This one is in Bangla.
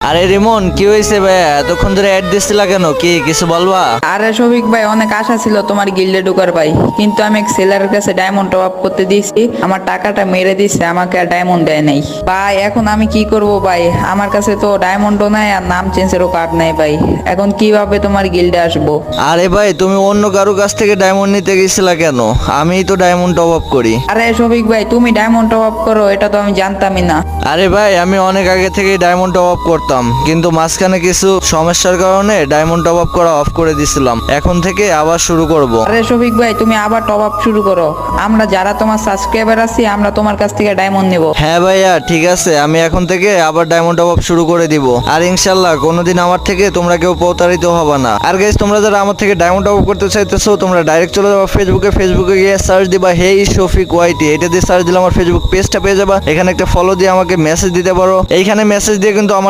আরে রিমন, কি হয়েছে ভাই? এতক্ষণ ধরে অ্যাড দিচ্ছিলা কেন? কি কিছু বলবা? আরে শফিক ভাই, অনেক আশা ছিল তোমার গিল্ডে ঢোকার ভাই, কিন্তু আমি এক সেলারের কাছে ডায়মন্ড টপ আপ করতে দিয়েছি, আমার টাকাটা মেরে দিচ্ছে, আমাকে আর ডায়মন্ড দেয় নাই ভাই। এখন আমি কি করব ভাই? আমার কাছে তো ডায়মন্ডও নাই আর নাম চেঞ্জেরও কার্ড নাই ভাই। এখন কিভাবে তোমার গিল্ডে আসবো? আরে ভাই, তুমি অন্য কারো কাছ থেকে ডায়মন্ড নিতে গেছিলা কেন? আমিই তো ডায়মন্ড টপ আপ করি। আরে শফিক ভাই, তুমি ডায়মন্ড টপ আপ করো এটা তো আমি জানতামই না। আরে ভাই, আমি অনেক আগে থেকেই ডায়মন্ড টপ আপ করতাম, কিন্তু মাঝখানে কিছু সমস্যার কারণে ডায়মন্ড টপ আপ করা অফ করে দিছিলাম। এখন থেকে আবার শুরু করব। আরে শফিক ভাই, তুমি আবার টপ আপ শুরু করো, আমরা যারা তোমার সাবস্ক্রাইবার আছি আমরা তোমার কাছ থেকে ডায়মন্ড নেব। হ্যাঁ ভাইয়া, ঠিক আছে, আমি এখন থেকে আবার ডায়মন্ড টপ আপ শুরু করে দিব। আর ইনশাল্লাহ কোনোদিন আমার থেকে তোমরা কেউ প্রতারিত হবে না। আর গাইস, তোমরা যারা আমার থেকে ডায়মন্ড টপ আপ করতে চাইতেছো, তোমরা ডাইরেক্ট চলে যাবে ফেসবুকে গিয়ে সার্চ দিবা হেই শফিক ওয়াইটি। এটা দিয়ে সার্চ দিলে আমার ফেসবুক পেজটা পেয়ে যাবা। এখানে একটা ফলো দিয়ে আমাকে মেসেজ দিতে পারো। এইখানে মেসেজ দিয়ে কিন্তু আমার